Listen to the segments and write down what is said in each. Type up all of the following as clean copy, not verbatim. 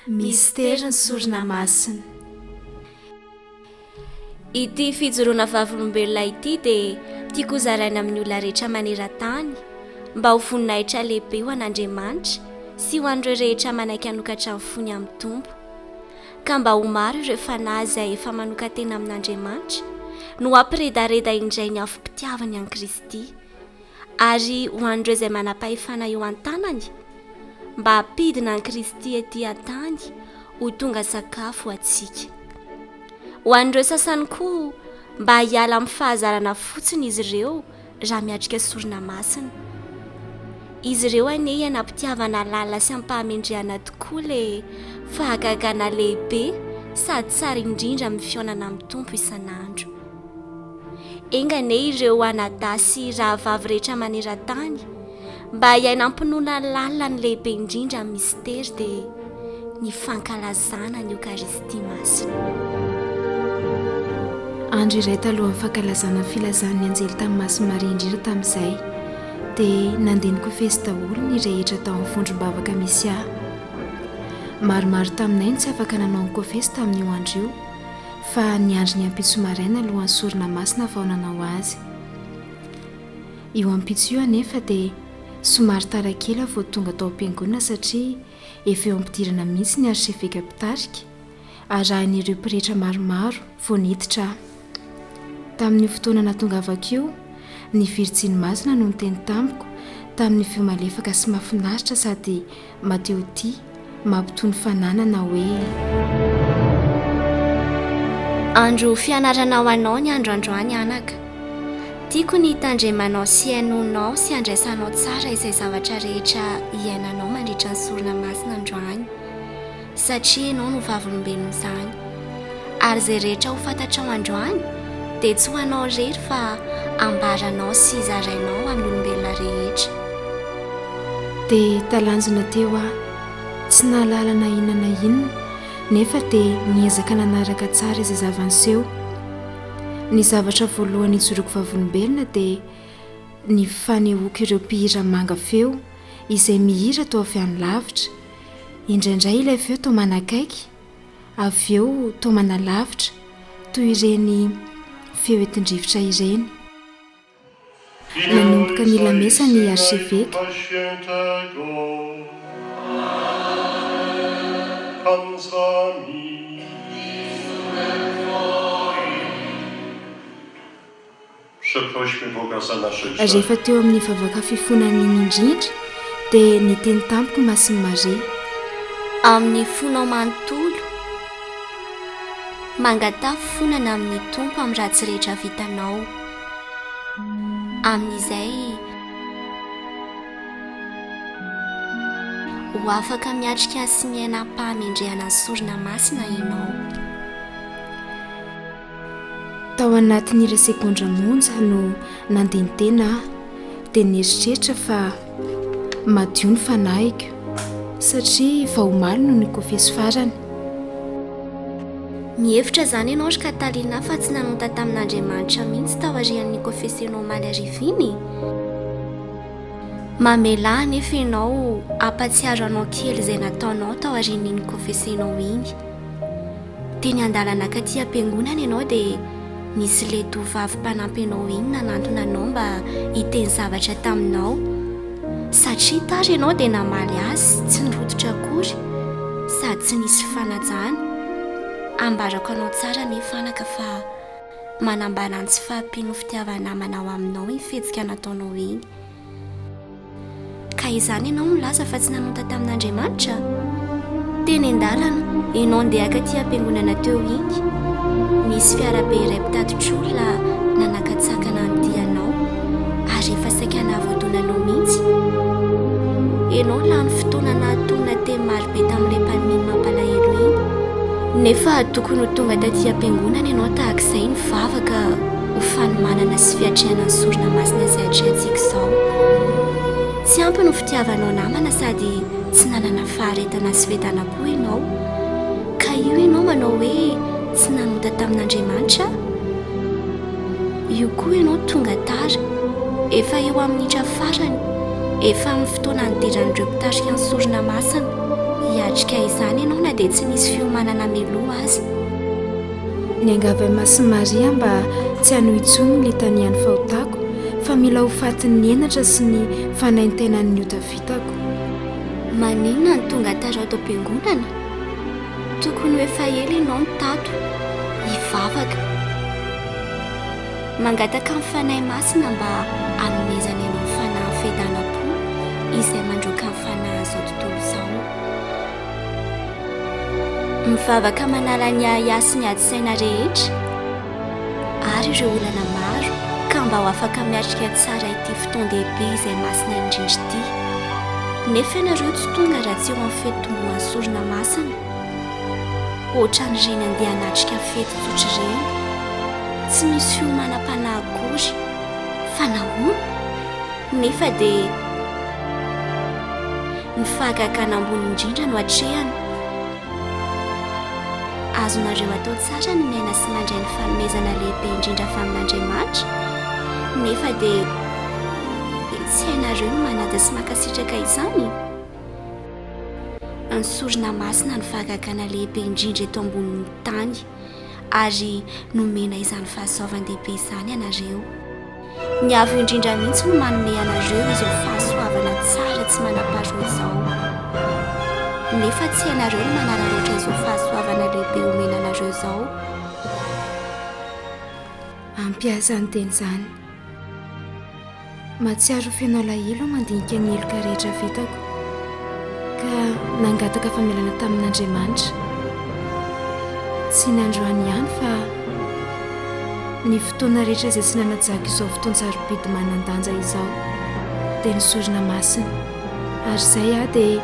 Mistera ny sorona masina. Ity fijoroana vavolombelona ity dia tiako zaraina amin'ny olona rehetra maneran-tany mba ho voninahitra lehibe ho an'Andriamanitra sy ho an'ireo rehetra manaiky hanokatra ny fony amin'ny Tompo, ka mba ho maro ireo fanahy izay efa manoka tena amin'Andriamanitra no hampiredareda indray ny afo-pitiavany an'i Kristy, ary ho an'ireo izay manam-pahefana eo an-tanany mba hampidina an'i Kristy etỳ an-tany ho tonga sakafo antsika. Ho an'ireo sasany koa mba hiala amin'ny fahazarana fotsiny izy ireo raha miatrika sorona masina. Izy ireo anie hanam-pitiavana lalina sy hampahamendrehana tokoa ilay fahagagana lehibe sady tsara indrindra amin'ny fionana amin'ny Tompo isan'andro. Engane ireo anadasy raha vavy rehetra maneran-tany mba hiaina ampinoana lalina ny lehibe indrindra amin'ny mistera dia ny fankalazana ny Eucharistie masina. Andro iray talohan'ny fankalazana filazan'ny anjely tamin'ny Maso Maria indrindra tamin'izay dia nandeha nikofesy daholo ny rehetra tao amin'ny fondrom-bavaka misy ahy. Maromaro taminay no tsy afaka nanao nikofesy tamin'io andro io, fa ny andro ny ampitso maraina alohan'ny sorona masina vao nanao azy. Io ampitso io anefa dia somary tara kely vao tonga tao am-piangonana satria efa eo ampidirana mihitsy ny arseveka mpitarika arahan'ireo mpirehetra maromaro vao niditra aho. Tamin'ny fotoana natongavako io, ny Virjiny masina no niteny tamiko tamin'ny feo malefaka sy mahafinaritra sady mateo tia mampitony fananana hoe: andro fianarana ho anao ny androandroany anaka. Tiako ny hitandremanao sy hainonao sy handraisanao tsara izay zavatra rehetra iainanao mandritra ny sorona masina androany, satria ianao no vavolombelona izany. Ary izay rehetra ho fantatrao androany dia tsy ho anao rery fa ambaranao sy zarainao amin'ny olombelona rehetra. Dia talanjona teo aho, tsy nahalalana inona na inona nefa dia niezaka nanaraka tsara izay zava-niseho. Ny zavatra voalohany ijoroako vavolombelona dia ny fanehoako ireo mpihira manga feo izay mihira toa avy any lavitra. Indraindray ilay feo toa manakaiky, avy eo toa manalavitra toy ireny feo etin-drivotra ireny. Nanomboka ny lamesa ny arseveka. Rehefa teo amin'ny vavaka fifonan'iny indrindra dia niteny tampoka Maso Maria: amin'ny fonao manontolo mangatafo fonana amin'ny Tompo amin'ny ratsy rehetra vitanao, amin'izay ho afaka miatrika sy miaina ampahamendrehana ny sorona masina ianao. Tao anatin'ireo sekondra monja no nandeha niteny aho dia nieritreritra fa madio ny fanahiko satria vao omaly no nikofesy farany. Mihevitra izany ianao ka Talina fa tsy nanonta tamin'Andriamanitra mihitsy tao aorian'ny nikofesenao omaly ariviny. Mamela nefa ianao ampatsiaro anao kely izay nataonao tao aorian'ny nikofesenao iny. Teny an-dalana katy am-piangonana ianao dia nisy ilay tovovavy mpanampy anao iny nanantona anao mba hiteny zavatra taminao, satria tara ianao dia namaly azy tsy nirototra akory sady tsy nisy fanajana. Ambarako anao tsara nefa anaka fa manambara ny tsy fahampian'ny fitiavana manao aminao iny fihetsika nataonao iny. Ka izany ianao milaza fa tsy nanonta tamin'Andriamanitra? Teny an-dalana ianao andeha akaty am-piangonana teo iny, nisy fiarabe iray mpitatitr'olona nanakatsakana ny dianao ary efa saika nahavoadonanao mihitsy. Ianao lany fotoana nahatonana teny marobe tamin'ilay mpanominy mampalahelo iny, nefa tokony ho tonga taty am-piangonana ianao tahak'izay nivavaka ho fanomanana sy fiatrehana ny sorona masina izay atrehantsika izao. Tsy ampy no fitiavanao namana sady tsy nanana faharetana sy fedana-po ianao, ka io ianao manao hoe tsy nanonta tamin'Andriamanitra? Io koa ianao tonga tara, efa eo amin'ny hitra farany, efa amin'ny fotoana nidiran'ireo mpitarika ny sorona masina. hiatrika izany ianao na dia tsy nisy fiomanana miloha azy. Ny angava Masin'i Maria mba tsy hano intsony ny litaniany fahotako fa mila ho fatin'ny enatra sy ny fanaintenan'ny otafitako. Maninona ny tonga tarao tao am-piangonana? Tokony ho efa ela ianao ny tato hivavaka, mangataka amin'ny fanahy masina mba hanomezana ianao ny fanahy fiadanam-po izay mandroaka amin'ny fanahy izao tontolo izao. Mivavaka manala ny ahiahy sy ny ady saina rehetra ary ireo olana maro ka mba ho afaka miatrika tsara ity fotoan-dehibe izay masina indrindra ity. Nefa ianareo tsy tonga raha tsy eo amin'ny fety tombohan'ny sorona masina, ohatran'ireny andeha hanatrika fety tsotra ireny, tsy misy fiomanam-panahy akory fa nahoana nefa dia ny fahagakana ambony indrindra no hatrehany. Azonareo atao tsara ny miaina sy mandray ny fanomezana lehibe indrindra fa amin'Andriamanitra, nefa dia tsy hainareo no manada sy makasitraka izany. Ny sorona masina ny fahagakana lehibe indrindra eto ambonin'ny tany ary nomena izany fahasoavan-dehibe izany ianareo. Ny avo indrindra mihitsy no manome anareo izao fahasoavana tsara tsy manam-paharoa izao, nefa tsy ianareo no manararaotra izao fahasoavana lehibe omena anareo izao. Ampiasa ny teny izany, matsiaro fianao lahelo mandinika ny heloka rehetra vitako ka nangataka famelana tamin'Andriamanitra. Tsy ny androany ihany fa ny fotoana rehetra izay tsy nanajaka izao fotoan-tsarobidy manan-danja izao dia ny sorona masina, ary izay dia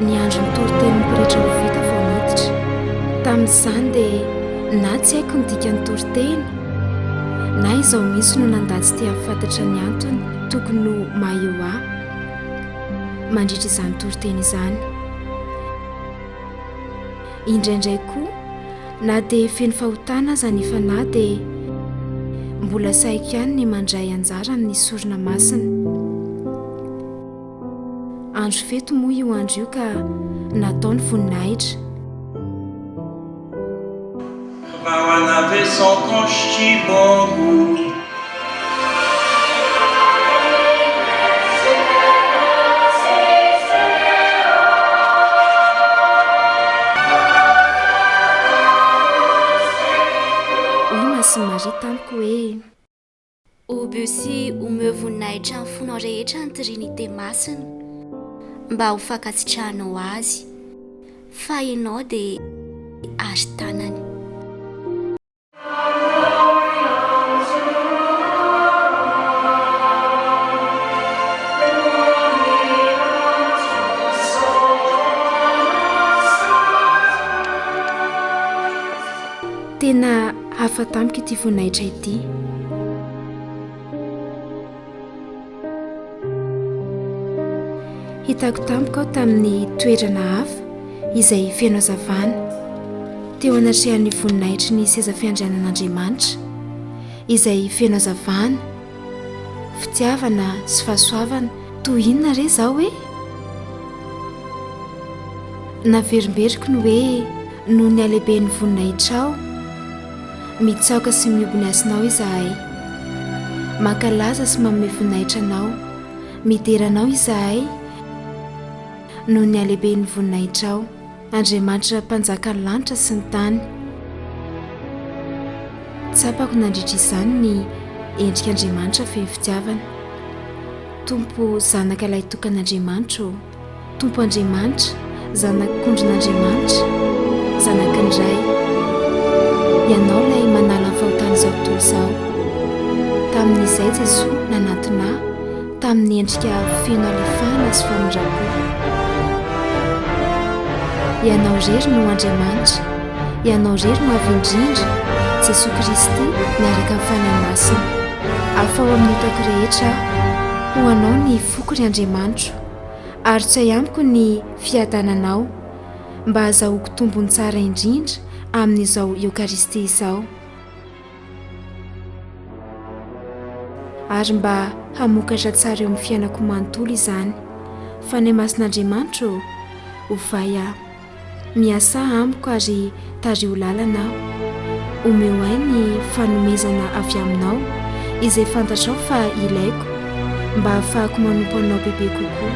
ny andro nytoroteny mpirehetra ho vita vao niditra. Tamin'izany dia na tsy haiko ny dika ny toroteny na izao misy no nandatsy tia fantatra ny antony tokony ho maheo ahy mandritra izany toroteny izany. Indraindray koa na dia feno fahotana aza ny fanahy dia mbola saiko ihany ny mandray anjara ny sorona masina. Andro fety moa io andro io ka natao ny voninahitra. Mawanave sankonshti bongo Masin'i Maria tamiko hoe oby sy omeo voninahitra amin'ny fonao rehetra ny trinité masina mba ho fankasitrahanao azy fa ianao dia ary tanany. Tena hafa tamiko ity voninahitra ity. Hitako tamiko aho tamin'ny toerana hafa izay feno hazavana teo anatrehan'ny voninahitry ny seza fiandrianan'Andriamanitra izay feno hazavana, fitiavana sy fahasoavana. Toy inona re zaho hoe? Naverimberiko ny hoe noho ny halehiben'ny voninahitra aho mitsaoka sy miobony asinao izahay, mankalaza sy manome voninahitra anao, mideranao izahay noho ny halehiben'ny voninahitra aho. Andriamanitra mpanjaka ny lanitra sy ny tany, tsapako nandritra izany ny endrik'Andriamanitra feno fitiavana. Tompo zanaka ilay tokan'Andriamanitra, Tompo Andriamanitra, zanak'ondrin'Andriamanitra, zanak'indray. Ianao ilay manala ny fahotana izao tontolo izao. Tamin'izay Jesoa nanantona tamin'ny endrika feno alefahana sy famindrapo. Ianao irery no Andriamanitra, ianao irery no avy indrindra, Jesoa Kristy miaraka amin'ny fanahy masina. Afa ao amin'ny otako rehetra ho anao ny fokory Andriamanitra, ary tsy ahiamiko ny fiadananao mba hahazoako tombony tsara indrindra amin'izao Eukaristia izao, ary mba hamokatra tsara eo amin'ny fiainako manontolo izany. Fanahy masin'Andriamanitra, ovay aho miasa amiko ary tario lalana omeo ay ny fanomezana avy aminao izay fantatrao fa ilaiko mba hahafahako manompo anao bebe kokoa.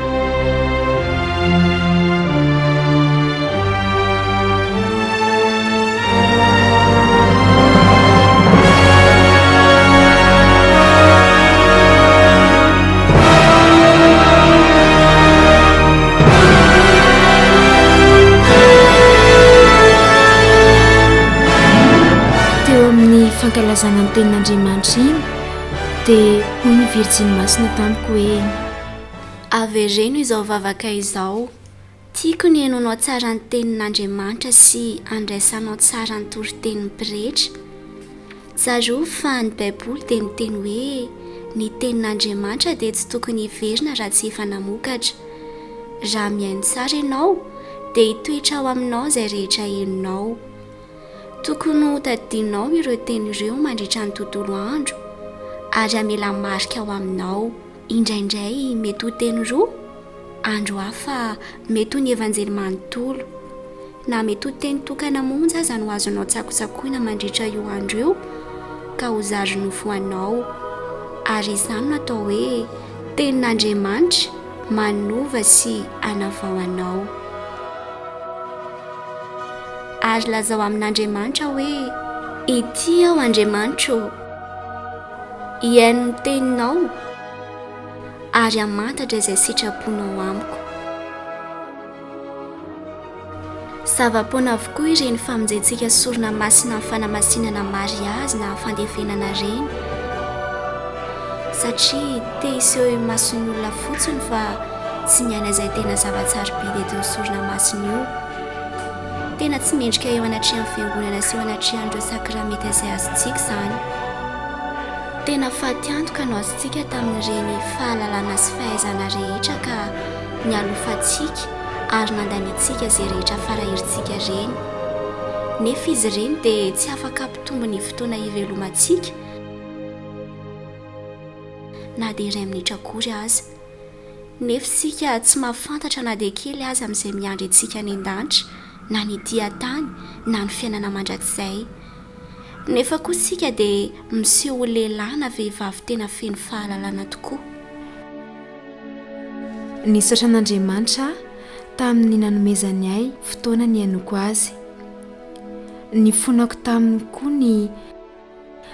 fankalazana ny tenin'Andriamanitra iny dia hoy ny Virjiny Masina tamiko hoe avereno izao vavaka izao, tiako ny hainonao tsara ny tenin'Andriamanitra sy andraisanao tsara ny toritenin'ny mpirehetra. Tsarovy fa ny Baiboly dia miteny hoe ny tenin'Andriamanitra dia tsy tokony hiverina raha tsy efa namokatra. Raha mihaino tsara ianao dia hitoetra ao aminao izay rehetra henonao. Tokony ho tadidinao ireo teny ireo mandritra ny tontolo andro ary hamela marika ao aminao. Indraindray mety ho teny roa, andro hafa mety ho ny evanjely manontolo, na mety ho teny tokana monja aza no azonao tsakotsakoina mandritra io andro io ka ho zazo nofoanao. Ary izany natao hoe tenin'Andriamanitra manova sy anavao anao. Ary lazao amin'Andriamanitra hoe ity aho Andriamanitra, hihaino ny teninao ary hamantatra izay sitraponao amiko. Zava-poana avokoa ireny famonjentsika sorona masina amin'ny fanamasinana mariazy na fandefenana reny, satria te hiseho mason'ny olona fotsiny fa tsy niaina izay tena zava-tsara be eto sorona masina io. Tena tsy mendrika eo anatrehan'ny fiangonana sy eo anatrehan'ireo sakramety izay azontsika izany. Tena faty antoka no azontsika tamin'ireny fahalalana sy fahaizana rehetra ka nialofantsika ary nandanitsika izay rehetra farahirintsika ireny. Nefa izy ireny dia tsy afaka hampitombo ny fotoana hivelomantsika na dia iray minitra akory aza. Nefa isika tsy mahafantatra na dia kely aza amin'izay miandry antsika any an-danitra, na ny dia-tany na ny fiainana mandrakizay. Nefa koa isika dia miseho ho lehilahy na vehivavy tena feno fahalalana tokoa. Nisatra an'Andriamanitra tamin'ny nanomezany ahy fotoana ny hanoko azy. Ny fonako taminy koa ny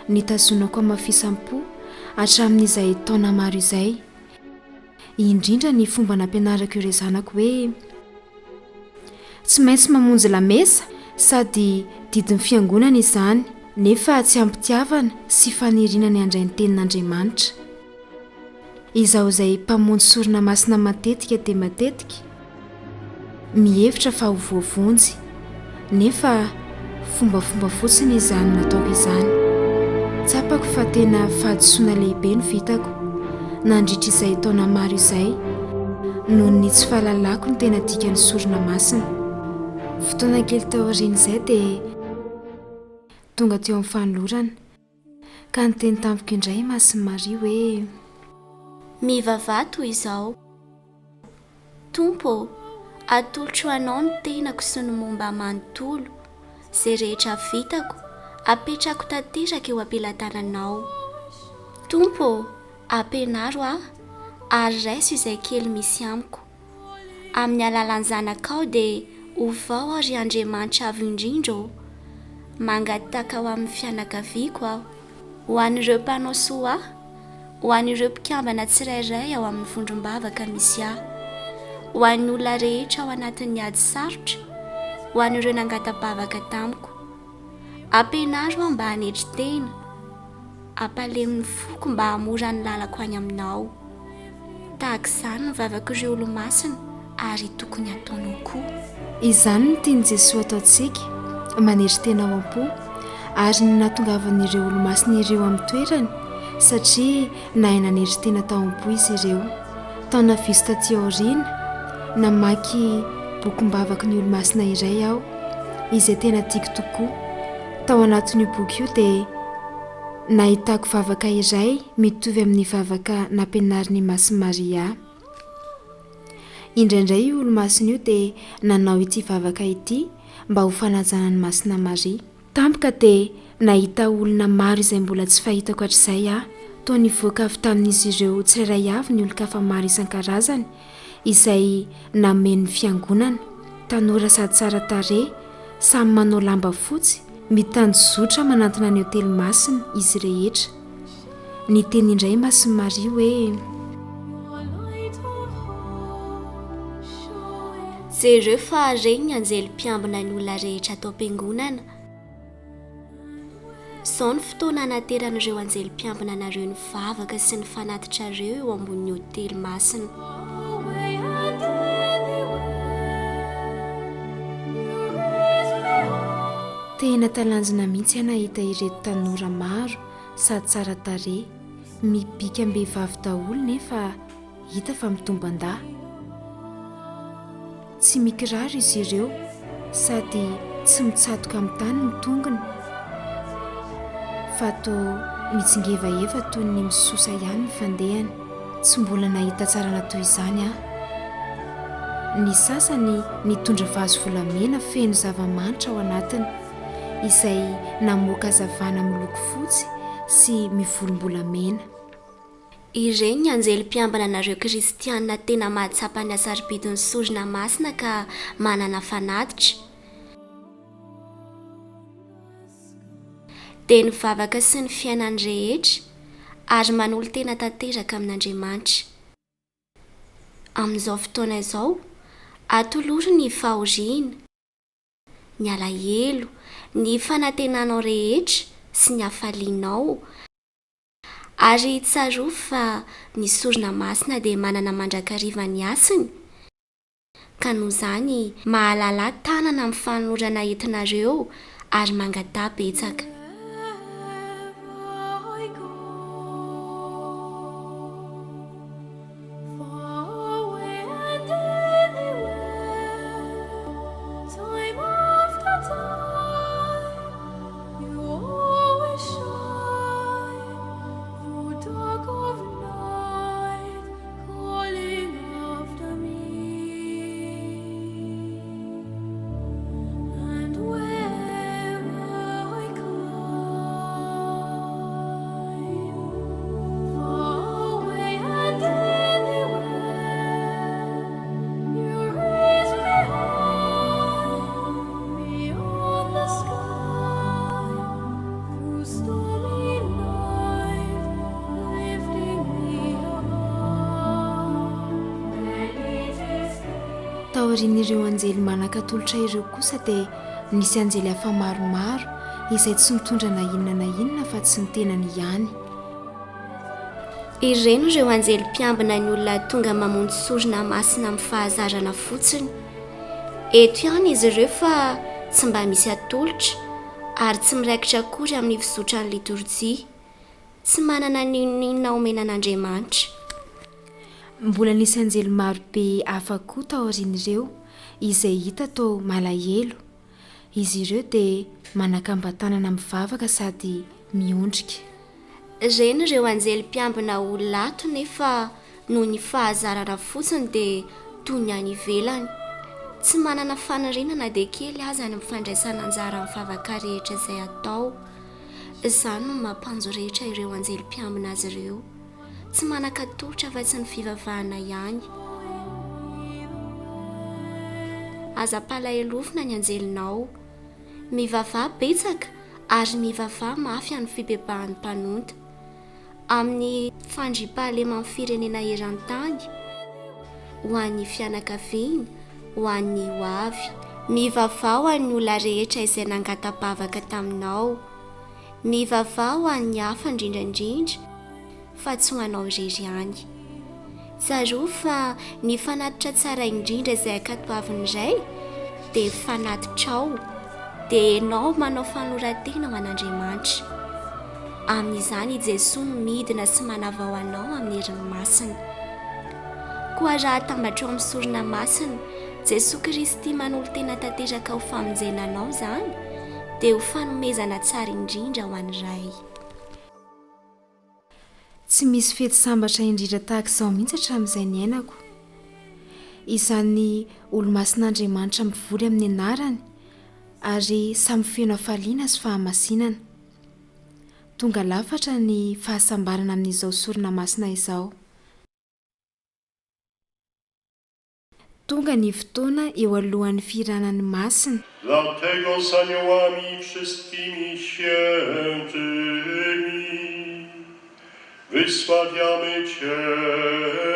nitazonako amafisam-po hatramin'izay taona maro izay. Indrindra ny fomba nampianarako ireo zanako hoe tsy maintsy mamonjy lamesa sady didin'ny fiangonana izany, nefa tsy ampitiavana sy faniriana ny handray ny tenin'Andriamanitra. Izaho izay mpamonjy sorona masina matetika dia matetika mihevitra fa ho voavonjy, nefa fombafomba fotsiny izany nataoko izany. Tsapako fa tena fahadisoana lehibe no vitako nandritra izay taona maro izay noho ny tsy fahalalako ny tena dikan'ny sorona masina. Fotoana kely teo aoriana izay dia tonga teo amin'ny fanolorana ka niteny tampoko indray Masin'i Maria hoe mivavato izao, Tompo, atolotro anao ny tenako sy ny momba manontolo, izay rehetra vitako apetrako tanteraka eo ampelantananao. Tompo, ampianaro aho ary raiso izay kely misy amiko. Amin'ny alalan'ny zanakao dia ovao ary Andriamanitra avy indrindra, mangataka ao amin'ny fianakaviako aho, ho an'ireo mpanao soa aho, ho an'ireo mpikambana tsirairay ao amin'ny vondrom-bavaka misy aho, ho an'ny olona rehetra ao anatin'ny ady sarotra, ho an'ireo nangata-bavaka tamiko. Ampianaro aho mba hanetry tena, ampalemin'ny foko mba hamora ny lalako any aminao. Tahaka izany ny vavaka ireo olo-masina ary tokony ataonao koa. Izany no tiany Jesosy ataontsika, manetry tena ao am-po ary nahatongavan'ireo olo-masina ireo amin'ny toerany, satria nahay nanetry tena tao am-po izy ireo. Tao navizo taty aoriana namaky bokim-bavaka ny olo-masina iray aho izay tena tiako tokoa. Tao anatin'io boky io dia nahitako vavaka iray mitovy amin'ny vavaka nampianarin'i Masin'i Maria. indraindray olo-masina io dia nanao ity vavaka ity mba ho fanajana ny masina Maria. Tampoka dia nahita olona maro izay mbola tsy fahitako hatr'izay aho, toa nivoaka avy tamin'izy ireo tsirairay avy ny olon-kafa maro isan-karazany izay nameny fiangonana, tanora sady tsara tarehy, samy manao lamba fotsy, mitanjozotra manantona ny hotely masina izy rehetra. Ny teny indray masina Maria hoe: jereo fa regny ny anjely mpiambina ny olona rehetra atao am-piangonana. Izao ny fotoana anateran'ireo anjely mpiambina anareo ny vavaka sy ny fanatitrareo eo ambony hotely masina. Tena talanjona mihitsy aho nahita ireto tanora maro sady tsara tarehy, mibika am-behivavy daholo nefa hita fa mitomban-dahy. Tsy mikiraro izy ireo sady tsy mitsatoka amin'ny tany ny tongony, fa toa mitsingevaheva toy ny misosa ihany ny fandehany. Tsy mbola nahita tsara natoy izany aho. Ny sasany nitondra vazo volamena feno zava-manitra ao anatiny izay namoaka hazavana miloko fotsy sy mivolombolamena. Ireny ny anjely mpiambina anareo kristianina tena mahatsapa ny asaripidin'ny sorona masina ka manana fanatitra. Dia ny vavaka sy ny fiainany rehetra ary manolo tena tanteraka amin'Andriamanitra. Amin'izao fotoana izao, atoloro ny fahoriana, ny alahelo, ny fanantenanao rehetra sy ny hafalianao, ary tsaroa fa ny sorona masina dia manana mandrakariva ny asiny, ka noho izany mahalala tanana amin'ny fanolorana entinareo ary mangatà betsaka. Taorian'ireo anjely manan-katolotra ireo kosa dia nisy anjely hafa maromaro izay tsy mitondra na inona fa tsy ny tenany ihany. Ireny ireo anjely mpiambina ny olona tonga mamonjy sorona masina amin'ny fahazarana fotsiny. Eto ihany izy ireo fa tsy mba misy atolotra ary tsy miraikitra akory amin'ny fizotra ny litorjia, tsy manana n'inona omena an'Andriamanitra. Mbola nisy anjely maro be hafa koa taorian'ireo izay hita toa malahelo. Izy ireo dia manakambatanana mivavaka sady miondrika. Ireny ireo anjely mpiambina ho lato nefa noho ny fahazarana fotsiny dia toy ny any ivelany, tsy manana fanarinana dia kely aza ny mifandraisana anjara amin'ny vavaka rehetra izay atao. Izany no mampanjo rehetra ireo anjely mpiambina azy ireo, tsy manan-katolotra fa tsy ny fivavahana ihany. Aza palahelofina ny anjelinao, mivavaha betsaka ary mivavaha mafy amin'ny fibebahan'ny mpanonta amin'ny fandriam-pahalema amin'ny firenena eran-tany, ho an'ny fianakaviana, ho an'ny hoavy, mivavaha ho an'ny olona rehetra izay nangatambavaka taminao, mivavaha ho an'ny hafa indrindrandrindra fa tsy ho anao irery ihany. Tsaroa fa ny fanatitra tsara indrindra izay ankatoaviny iray dia fanatitrao, dia ianao manao fanoloran-tena ho an'Andriamanitra. Amin'izany Jesosy no midina sy manava ho anao amin'ny herin'ny masina. Koa raha tambatra amin'ny sorona masina, Jesosy Kristy manolo tena tanteraka ho famonjena anao izany, dia ho fanomezana tsara indrindra ho an'iray. Tsy misy fety sambatra indrindra tahaka izao mihitsy hatramin'izay ny ainako. izany olo-masin'Andriamanitra mivory amin'ny anarany ary samy feno hafaliana sy fahamasinana. Tonga lafatra ny fahasambarana amin'izao sorona masina izao. Tonga ny fotoana eo alohan'ny firanany masina. Dlatego z aniołami wszystkimi świętymi wysławiamy Ciebie,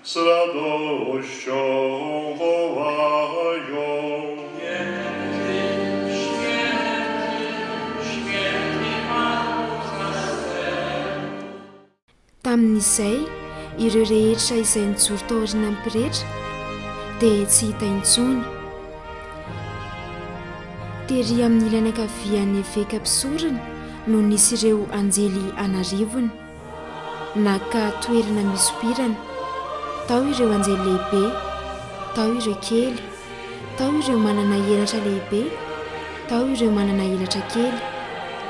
z radością wołają. Tamin'izay ireo rehetra izay nijoro tao aoriana ny mpirehetra dia tsy hita intsony. Tery amin'ny ilany ankavian'ny eveka mpisorona no nisy ireo anjely anarivony naka toerana misopirana. Tao ireo anjely lehibe, tao ireo kely, tao ireo manana elatra lehibe, tao ireo manana elatra kely,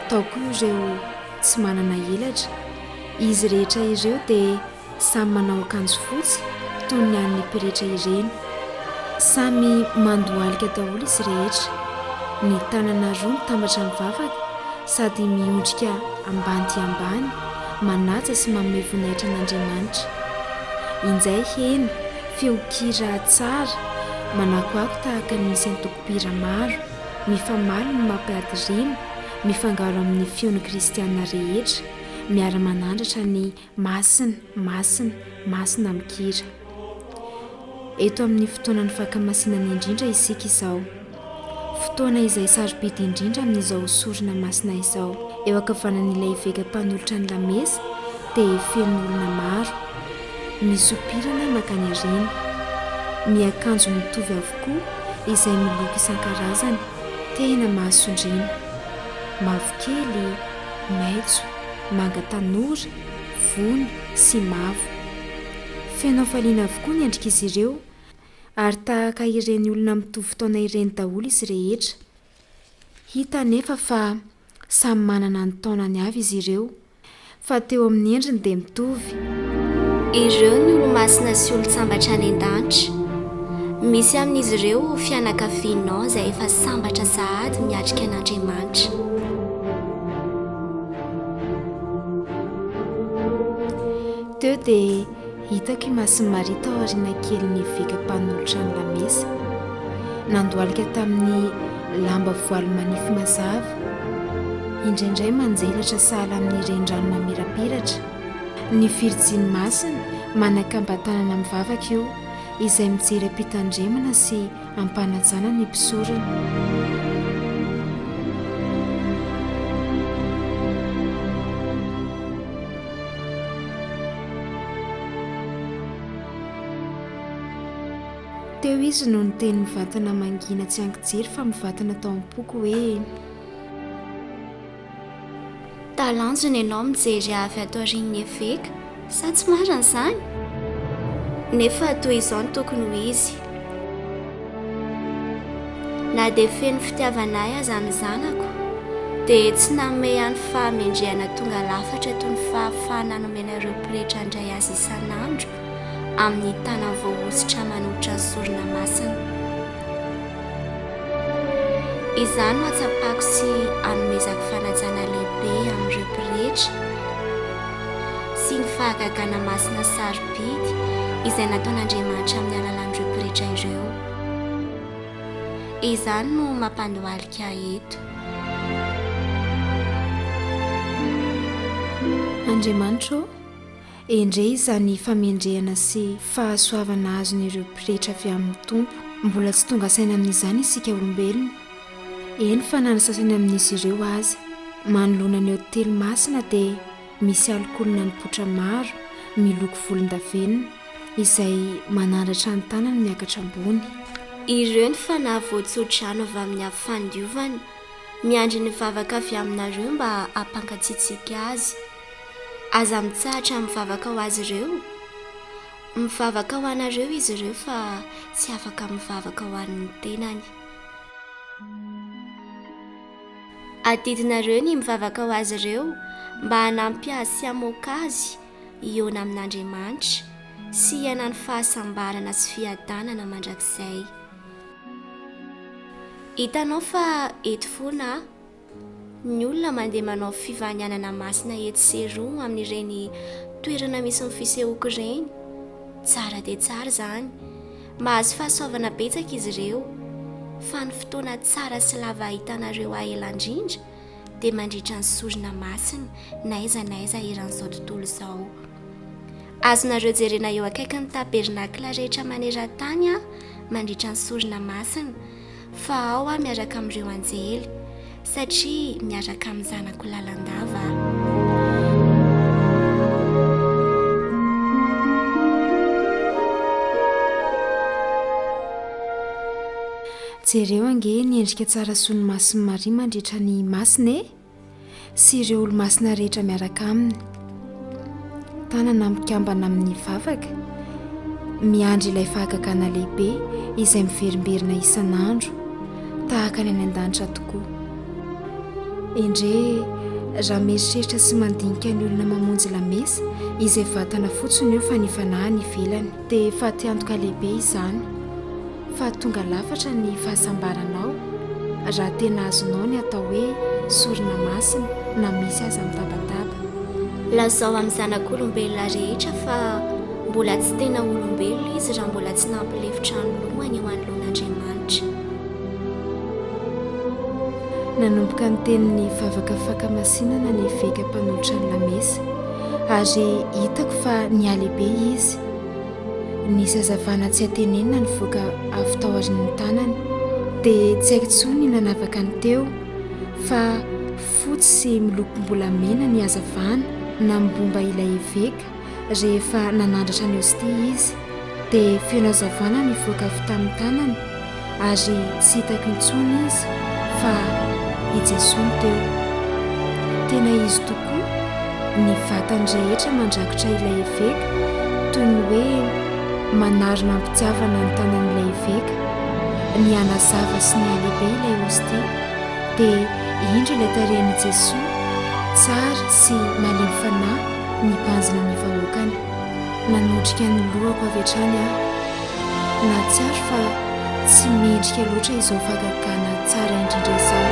tao koa ireo tsy manana elatra. Izy rehetra ireo dia samy manao akanjo fotsy toy ny an'ny mpirehetra ireny. Samy mandohalika daholo izy rehetra. Ny tanana roa mitambatra mivavaka sady miondrika ambany dia ambany, manaja sy manome voninahitra an'Andriamanitra. Injay hena feon-kira tsara manakoako tahaka ny misy antoko-pira maro, mifamaly no mampiady rima, mifangaro amin'ny feon'ny kristianina rehetra, miara-manandratra ny masina, masina, masina mikira. Eto amin'ny fotoana ny fakamasinana indrindra isika izao. Fotoana izay sarobidy indrindra amin'izao sorona masina izao. Eo ankavanan'ilay iveka mpanolotra ny lamesa dia feno olona maro misopirana makany arena, miakanjo mitovy avokoa izay miloko isan-karazany, tena mahasondriana: mavokely, maitso, manga tanora, vony sy mavo. Feno hafaliana avokoa ny endrik'izy ireo ary tahaka ireny olona mitovy taona ireny daholo izy rehetra. Hita anefa fa samy manana ny taonany avy izy ireo, fa teo amin'ny endriny dia mitovy. Ireo ny olo-masina sy olo-tsambatra any an-danitra. Misy amin'izy ireo fianakavianao izay efa sambatra sahady miatrika an'Andriamanitra. Teo dia hitako i Masin'i Maria tao aoriana kelin'ny iveka mpanolotra ny lamesa, nandohalika tamin'ny lamba voaly manify mazava, indraindray manjelatra sahala amin'ireny rano mamirapiratra. Ny Virjiny masina manakam-batanana mivavaka io, izay mijery ampitandremana sy ampanajana ny mpisorona. Teo izy no niteny mivantana mangina tsy ankijery fa mivantana tao am-poko hoe: talanjona ianao mijery avy ato aorian'ny eveka, sa tsy marina izany? Nefa toy izao no tokony ho izy. Na dia feno fitiavanay aza ny zanako, dia tsy nanome ihany fahamendrehana tonga lafatra toy ny fahafahana nomena ireo mpirehetra handray azy isan'andro amin'ny tana voahositra manolotra sorona masina. Izany no atsapako sy anomezako fanajana lehibe amin'ireo mpirehetra sy ny fahagagana masina sarobidy izay nataon'Andriamanitra amin'ny alalan'ireo mpirehetra ireo. Izany no mampandohalika eto. Andriamanitra, endre izany famendrehana sy fahasoavana azon'ireo mpirehetra avy amin'ny Tompo. Mbola tsy tonga saina amin'izany isika olombelona. Eny fa na ny sasany amin'izy ireo aza manoloana ny hôtely masina dia misy alkolina ny potra maro miloko volondavenona izay manandratra ny tanany miakatra ambony. Ireo ny fanahy voatsodrano avy amin'ny avy fandiovana, miandry ny vavaka avy aminareo mba hampangatsiatsiaka azy. Aza mitsahatra mivavaka ho azy ireo. Mivavaka ho anareo izy ireo fa tsy afaka mivavaka ho an'ny tenany. Adidinareo ny mivavaka ho azy ireo mba hanampy azy sy hamoaka azy hiona amin'Andriamanitra sy hiainany fahasambarana sy fiadanana mandrakizay. Hitanao fa eto foana ny olona mandeha manao fivanianana masina eto seroa amin'ireny toerana misy ny fisehoako ireny. Tsara dia tsara izany, mahazo fahasoavana betsaka izy ireo, fa ny fotoana tsara sy lava ahitanareo ahelan-drindra dia mandritra ny sorona masina n'aiza n'aiza eran'izao tontolo izao. Azonareo jerena eo akaiky ny tapernakla rehetra maneran-tany mandritra ny sorona masina, fa ao miaraka amin'ireo anjely satria miaraka amin'ny zanako lalandava. Jereo ange ny endrika tsara sy ny masin'ny Maria mandritra ny masina sy ireo olo-masina rehetra miaraka aminy. Tanana mikambana amin'ny vavaka, miandry ilay fahagagana lehibe izay miverimberina isan'andro tahaka ny any an-danitra tokoa. Endre raha mieritreritra sy mandinika ny olona mamonjy lamesa izay vatana fotsiny eo fa ny fanahy ny ivelany, dia fatiantoka lehibe izany fa tonga lafatra ny fahasambaranao raha tena azonao ny atao hoe sorona masina na misy aza mitabataba. Lazao amin'ny zanak'olombelona rehetra fa mbola tsy tena olombelona izy raha mbola tsy nampilefitra ny lohany eo anoloan'Andriamanitra. Nanomboka ny tenin'ny vavaka faka-masinana ny veka mpanolotra ny lamesa, ary hitako fa nialehibe izy. Nisy hazavana tsy atenenina ny voaka avy tao aorian'ny tanany, dia tsy haiko intsony ny nanavaka ny teo, fa fotsy sy milokom-bolamena ny hazavana nambomba ilay veka rehefa nanandratra ny hostia izy, dia feno hazavana ny voaka avy tamin'ny tanany, ary tsy hitako intsony izy fa i Jesosy teo. Tena izy tokoa ny vatany rehetra mandrakotra ilay veka, toy ny hoe manary mampitiavana ny tanan'ilay veka, ny anazava sy ny alehibe ilay hostia, dia indro ilay tarehan'i Jesosy tsara sy malemy fanahy ny mpanjina ny vahoakany. Nanondrika ny lohako avy hatrany aho, na tsy ary fa tsy mendrika loatra izao fahagagana tsara indrindra izao.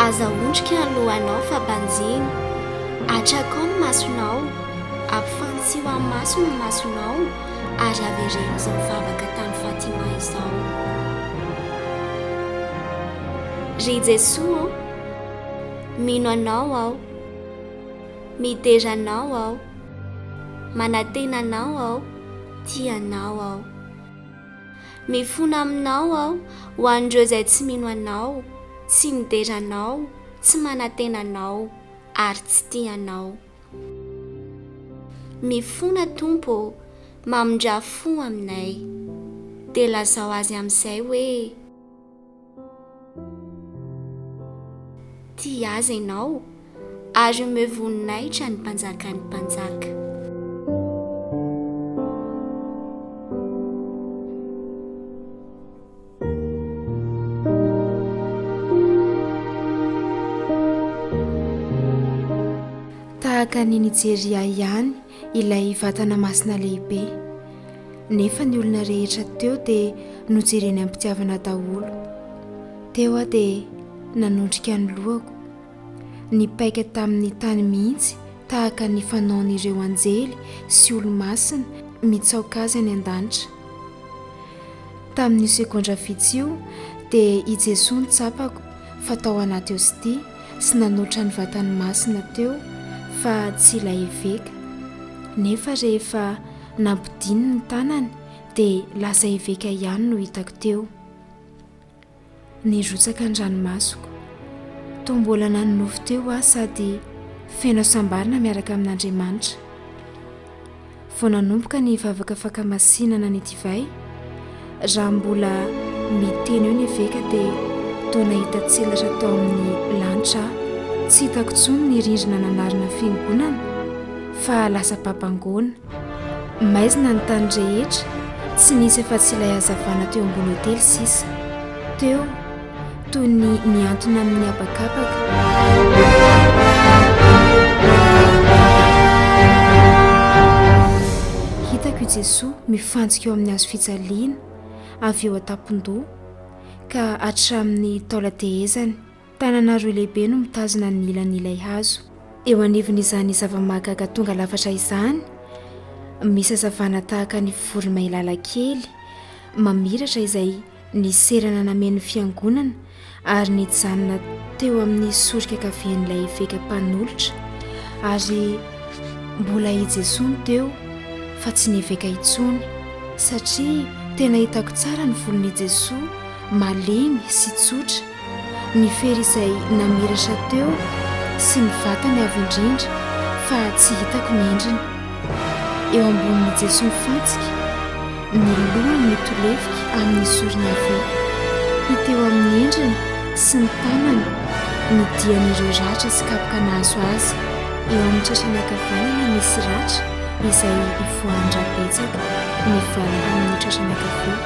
Aza ondrika ny lohanao fa banjina, atrakao ny masonao, ampifantsiho amin'ny maso ny masonao, ary avereno izao mivavaka tamin'ny Fatima izao. Ry Jesosy, mino anao aho, midera anao aho, manantena anao aho, tianao aho. Mifona aminao aho ho an'ireo izay tsy mino anao, tsy midera anao, tsy manantena anao, ary tsy tianao. Mifona Tompo, mamindra fo aminay, dia lazao azy amin'izay hoe tia azy ianao, ary omeo voninahitra ny mpanjaka ny mpanjaka. Tahaka ny Nijeria ihany ilay vatana masina lehibe, nefa ny olona rehetra teo dia nojereny ampitiavana daholo. Teo aho dia nanondrika ny lohako, nipaika tamin'ny tany mihitsy tahaka ny fanaon'ireo anjely sy olo-masina mitsaoka azy any an-danitra. Tamin'ny sekondra vitsy io dia i Jesosy nitsapako fa tao anaty hostia sy nanolotra ny vatany masina teo fa tsy ilay eveka. Nefa rehefa nampidiny ny tanany dia lasa eveka ihany no hitako teo. Nirotsaka ny ranomasoko, toa mbola nanonofo teo aho sady feno sambarina miaraka amin'Andriamanitra. Vao nanomboka ny vavaka fakamasinana ny divay, raha mbola miteny eo ny eveka dia toa nahita tselatra tao amin'ny lanitra. Tsy hitako intsony ny rindrina nanarina fiangonana fa lasa papangona. Maizina ny tany rehetra, tsy nisy afa-tsy ilay hazavana teo ambony hotely sisa. Teo toy ny miantona amin'ny habakabaka. Hitako i Jesosy mifanjika eo amin'ny hazo fijaliana avy eo an-tampon-doha ka hatramin'ny taola-tehezany. Tanana roa lehibe no mitazona ny ilan'ilay hazo. Eo anivon'izany zava-mahagaga tonga lafatra izany misy hazavana tahaka ny voromailala kely mamiratra izay niserana nameny fiangonana ary nijanona teo amin'ny sorika kavian'ilay eveka mpanolotra. Ary mbola i Jesosy teo fa tsy ny eveka intsony, satria tena hitako tsara ny volon'i Jesosy malemy sy tsotra. Ny fery izay namiratra teo sy ny vatany avy indrindra fa tsy hitako ny endriny. Eo ambonin'i Jesosy mifantsika, ny lohany mitolefika amin'ny soriny ave. Hita eo amin'ny endriny sy ny tanany ny dian'ireo ratra sy kapoka nahazo azy. Eo amin'ny tratrany ankavanana misy ratra izay voan-drabetsaka mivala amin'ny tratrany ankavia.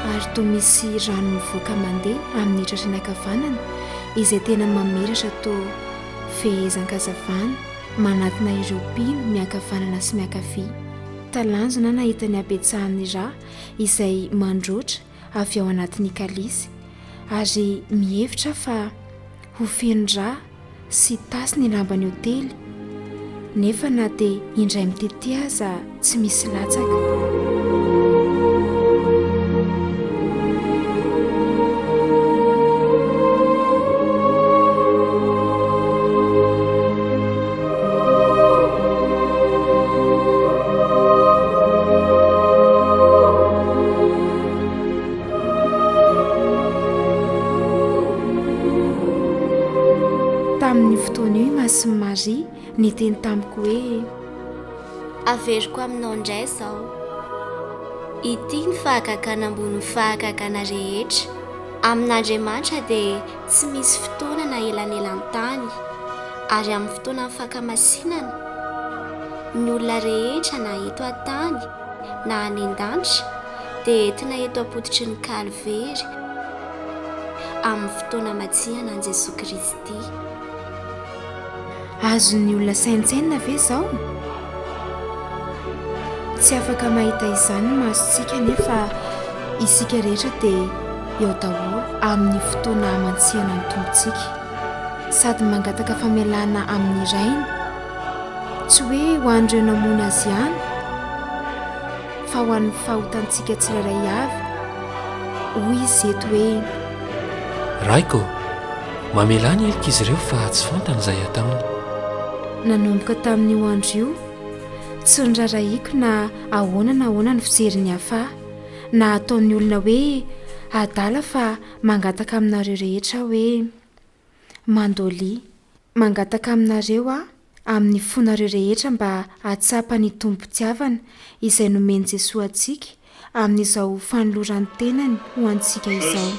Ary toa misy rano mivoaka mandeha amin'ny tratrany ankavanana izay tena mamiratra toa fehezan-kazavana manatina ireo mpino miankavanana sy miankavia. Talanjona nahita ny abetsahan'ny rà izay mandroatra avy ao anatin'ny kalisy ary mihevitra fa ho feno rà sy tasy ny lambany hotely. Nefa na dia indray mitety aza tsy misy latsaka. Tamin'ny fotoana io Masin'i Maria niteny tamiko hoe averiko aminao indray izao. Ity ny fahagagana ambony fahagagana rehetra. Amin'Andriamanitra dia tsy misy fotoana na elanelan'ny tany, ary amin'ny fotoana fakamasinana ny olona rehetra na eto an-tany na any an-danitra dia entina eto am-pototry ny kalvery amin'ny fotoana matsihana an'i Jesosy Kristy. Azon'ny olona saintsaina ve izao? Tsy afaka mahita izany ny masontsika, nefa isika rehetra dia eo daholo amin'ny fotoana amantsihana ny tompontsika, sady mangataka famelana amin'ny rainy, tsy hoe ho an'ireo namono azy ihany fa ho an'ny fahotantsika tsirairay avy. Hoy izy eto hoe raiko mamelany elika izy ireo fa tsy fantany izay ataony. Nanomboka tamin'io andro io tsy nirarahiako na ahoana na ahoana ny fijerin'ny hafa na ataon'ny olona hoe adala fa mangataka aminareo rehetra hoe mandolia. Mangataka aminareo amin'ny fonareo rehetra mba hatsapa ny tombo-pitiavana izay nomeny Jesosy antsika amin'izao fanolorany tenany ho antsika izao.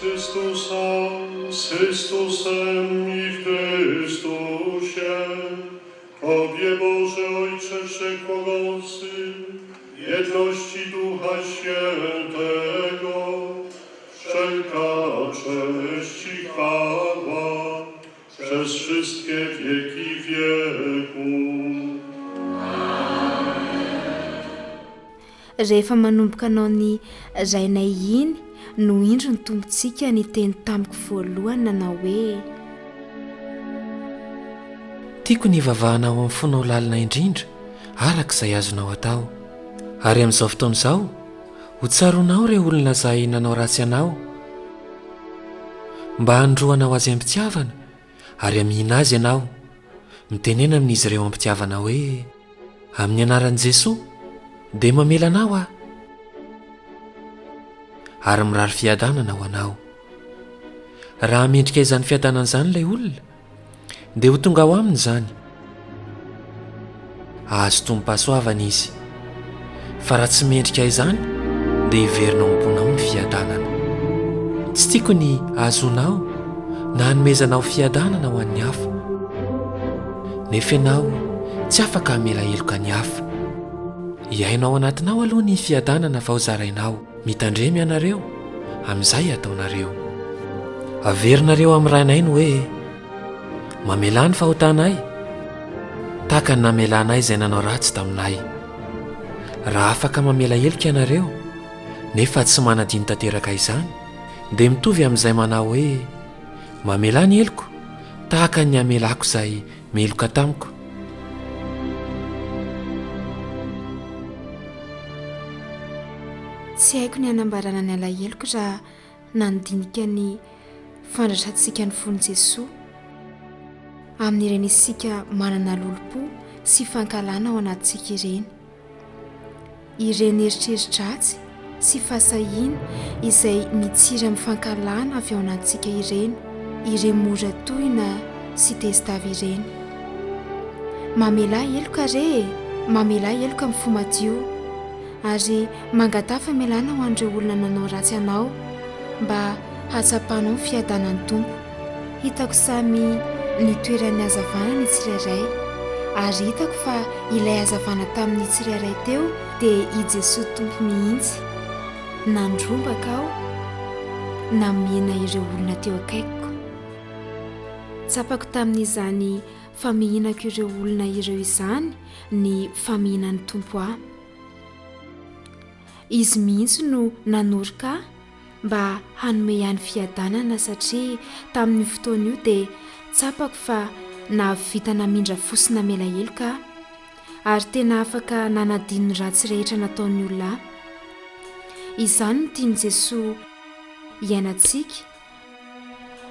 Tobie Boże Ojcze Wszechmogący, jedności Ducha Świętego, wszelka cześć i chwała przez wszystkie wieki wieków. Rehefa manomboka anao ny rainay iny no indro ny tompontsika ny teny tamiko voalohany nanao hoe tiako ny vavahanao amin'ny fonao lalina indrindra araka izay azonao atao, ary amin'izao fotoana izao ho tsaronao ireo olona izay nanao ratsy anao, mba handroanao azy am-pitiavana ary amihina azy ianao, mitenena amin'izy ireo am-pitiavana hoe amin'ny anaran'i Jesosy dia mamela anao aho, ary mirary fiadanana ho anao. Raha mendrika izany fiadanana izany ilay olona dia ho tonga ao aminy izany, ahazo tombom-pahasoavana izy, fa raha tsy mendrika izany dia hiverinao am-ponao ny fiadanana. Tsy tiako ny ahazonao na hanomezanao fiadanana ho an'ny hafa, nefa ianao tsy afaka hamela heloka ny hafa. Iainao anatinao aloha ny fiadanana fa ho zarainao. Mitandremy ianareo, amin'izay ataonareo. Averinareo amin'ny ranay ny hoe mamela ny fahotanay tahaka ny namelanay izay nanao ratsy taminay. Raha afaka mamela heloka ianareo nefa tsy manadino tanteraka izany, dia mitovy amin'izay manao hoe mamela ny heloko tahaka ny amelako izay meloka tamiko. Tsy haiko ny hanambarana ny alahelo raha nandinika ny fandraisantsika ny fon'i Jesosy amin'ireny isika manana lolo-po sy fankalana ao anatintsika ireny. Ireny eritreri-dratsy sy fahasahiana izay mitsiry amin'ny fankalana avy ao anatintsika ireny, ireny mora tohina sy testavy ireny. Mamela heloka re, mamela heloka amin'ny fo madio, ary mangatafa melana ho an'ireo olona nanao ratsy anao mba hatsapanao ny fiadanan'ny Tompo. Hitako samy ny toeran'ny hazavana ny tsirairay, ary hitako fa ilay hazavana tamin'ny tsirairay teo dia i Jesosy Tompo mihitsy. Nandrombaka aho namena ireo olona teo akaikiko. Tsapako tamin'izany famihinako ireo olona ireo izany ny famihinan'ny Tompo aho. Izy mihitsy no nanoroka mba hanome ihany fiadanana, satria tamin'ny fotoana io dia tsapako fa nahavita namindra fosy namela heloka ary tena afaka nanadino ny ratsy rehetra nataon'ny olona. Izany no tian'i Jesosy iainantsika,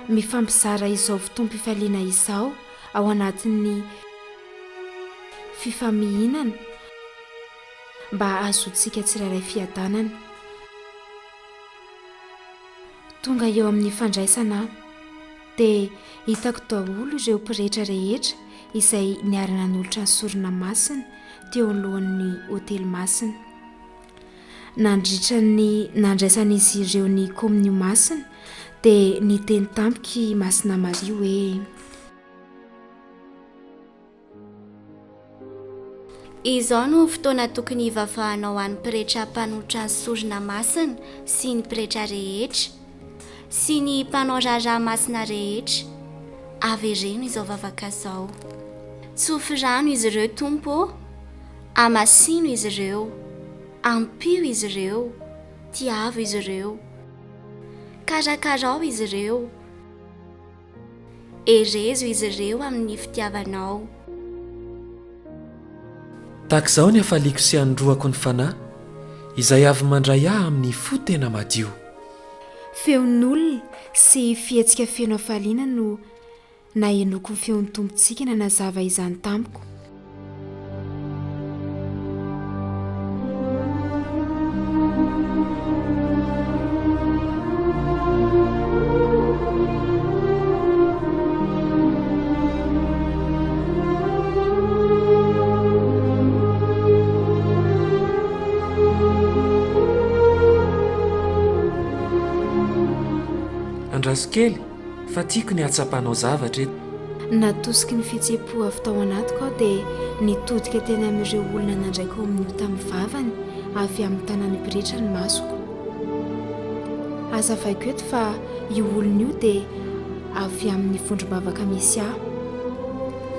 mifampizara izao fotoam-pifaliana izao ao anatin'ny fifamihinana mba azotsika tsirairay fiadanana. Tonga eo amin'ny fandraisana dia hitako daholo ireo mpirehetra rehetra izay niarana n'olotra ny sorona masina teo alohan'ny hôtely masina. Nandritra ny nandraisan'izy ireo ny kominio masina dia niteny tampoky Masina Maria hoe izao no fotoana tokony hivavahanao an'ny mpirehetra mpanolotra ny sorona masina sy ny mpirehetra rehetra sy ny mpanao raharaha masina rehetra. Avy ireny izao vavaka izao. Tsofi rano izy ireo Tompo, amasino izy ireo, ampio izy ireo, tiavo izy ireo, karakarao izy ireo, erezo izy ireo amin'ny fitiavanao. Tahaka izao ny hafaliako sy handroako ny fanahy izay avy mandray ahy amin'ny fo tena madio. Feon'olona sy fihetsika feno hafaliana no nahenoko ny feon'ny tompontsika nanazava izany tamiko. Andrazokely, fa tiako ny hatsapanao zavatra eto. Natosiky ny fihetseham-po avy tao anatiko aho dia nitodika teny amin'ireo olona nandraiko amin'io tamin'ny vavany avy amin'ny tanàny mpirehetra ny masoko. Azavaiko eto fa io olona io dia avy amin'ny vondrom-bavaka misy ahy.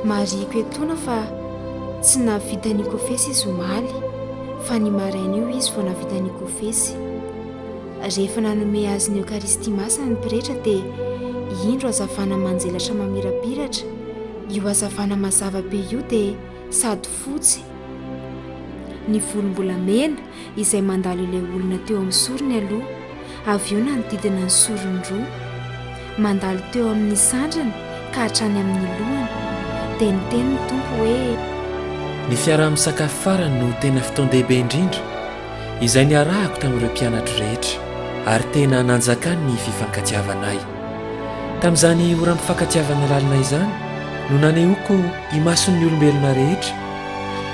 Mariako etona fa tsy navita ny kofesy izy omaly, fa ny maraina io izy vao navita ny kofesy. Rehefa nanome azy ny Eukaristia masina ny mpirehetra dia indro azavana manjelatra mamirapiratra io azavana mazava be io dia sady fotsy, ny volombolamena izay mandalo ilay olona teo amin'ny sorony aloha, avy eo nanodidina ny sorony roa, mandalo teo amin'ny sandrany ka hatrany amin'ny lohany, dia niteny ny tompo hoe ny fiaraha-misakafo farany no tena fotoan-dehibe indrindra izay ny arahako tamin'ireo mpianatra rehetra ary tena nanjakany ny fifankatiavanay. Tamin'izany ora mifankatiavana lalina izany no nanehoako imason'ny olombelona rehetra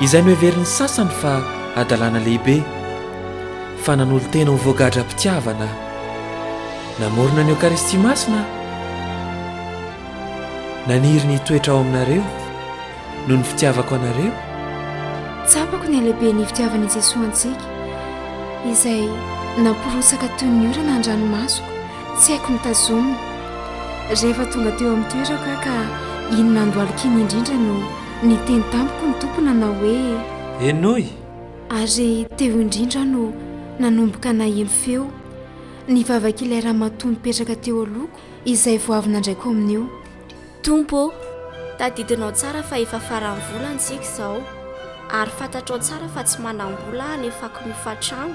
izay no heverin'ny sasany fa adalàna lehibe, fa nanolo tena ho voagadra mpitiavana, namorona ny Eukaristia masina, naniry ny toetra ao aminareo noho ny fitiavako anareo. tsapako ny alehibe ny fitiavan'i Jesosy antsika izay namporotsaka toy ny orana an-dranomasoko, tsy haiko ny tazomina. Rehefa tonga teo amin'ny toerako ka inona andoalikiny indrindra no niteny tampoko ny tompona na hoe enoy, ary teo indrindra no nanomboka naheno feo ny vavak'ilay ramatoa mipetraka teo alohako izay vao avy nandraiko amin'io. Tompo, tadidinao tsara fa efa faran'ny volana tsika izao, ary fantatrao tsara fa tsy manam-bola nefako mifatrano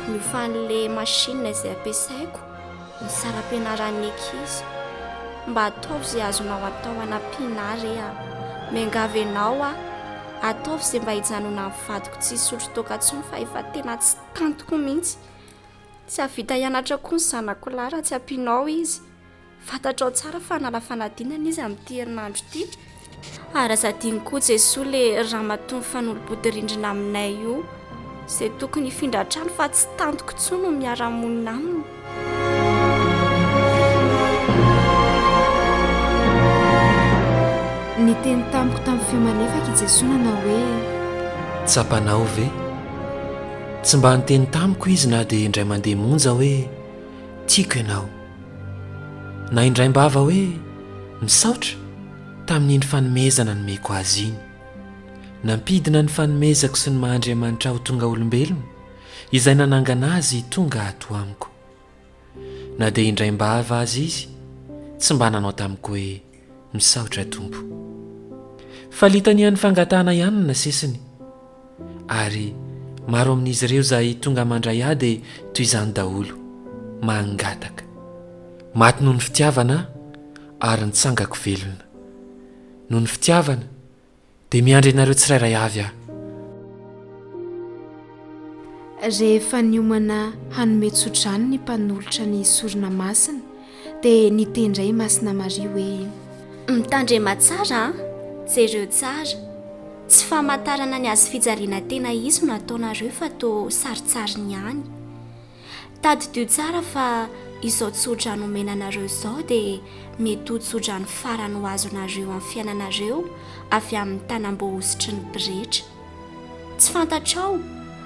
miofan'le machine izay ampiasaiko ny saram-pianaran'ny ankizy, mba ataovy izay azonao atao anampiana re a, miangavy ianao a, ataovy izay mba hijanona amin'ny vadiko tsy sotro tokantsony fa efa tena tsy tantoko mihitsy, tsy havita hianatra koa ny zanako lahy raha tsy ampianao izy. Fantatrao tsara fa nala fanadinana izy amin'ity herinandro ity, ary aza diny koa Jesosy le ramatoa ny fanolobodi-rindrina aminay io, izay tokony hifindratrano fa tsy tantoko intsony no miara-monina aminy. Ny teny tamiko tamin'ny feo malefaka i Jesosy na hoe tsapanao ve? Tsy mba niteny tamiko izy na dia indray mandeha monja hoe tiako ianao, na indray mbava hoe misaotra tamin'iny fanomezana nomeko azy iny. Nampidina ny fanomezako sy ny Mahandriamanitra ho tonga olombelona izay nanangana azy tonga ato amiko. Na dia indray mbava azy izy tsy mba nanao tamiko hoe misaotra Tompo, fa litanian'ny fangatahana ihany na sesiny, ary maro amin'izy ireo izay tonga mandray ahy dia toy izany daholo, mangataka, maty noho ny fitiavana ary nitsangako velona. Noho ny fitiavana dia miandry ianareo tsirairay avy aho. rehefa niomana hanome tsodrano ny mpanolotra ny sorona masina dia nitendray Masina Maria hoe mitandrema tsara jereo tsara, tsy famantarana ny azo fijaliana tena izy no ataonareo fa to saritsariny ihany. Tadidio tsara fa izao tsodrano omenanareo izao dia mety ho tsodrano farany ho azonareo amin'ny fiainanareo avy amin'ny tanam-bohositry ny mpirehetra. Tsy fantatrao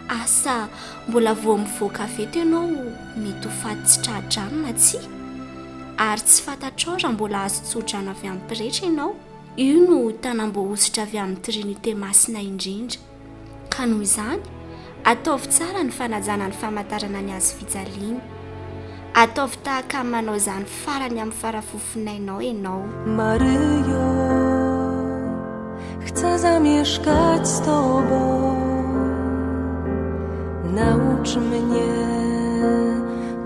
asa mbola vao mivoaka veto ianao mety ho faty tsy tradrano na tsia, ary tsy fantatrao raha mbola azo tsodrano avy amin'ny mpirehetra ianao, io no tanam-bohositra avy amin'ny trinité masina indrindra. Ka noho izany ataovy tsara ny fanajana ny famantarana ny azo fijaliana, ataovy tahaka manao izany farany amin'ny farafofinainao ianao. Maryjo, chcę zamieszkać z Tobą, naucz mnie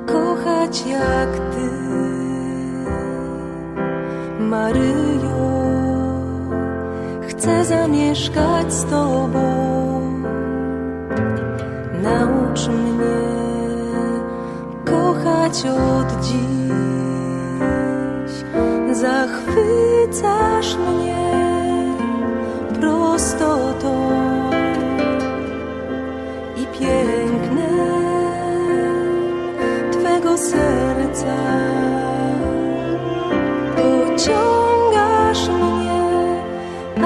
kochać jak Ty. Maryjo, chcę zamieszkać z Tobą, naucz mnie kochać od dziś. Zachwycasz mnie prostotą i pięknem Twego serca. Pociągasz mnie,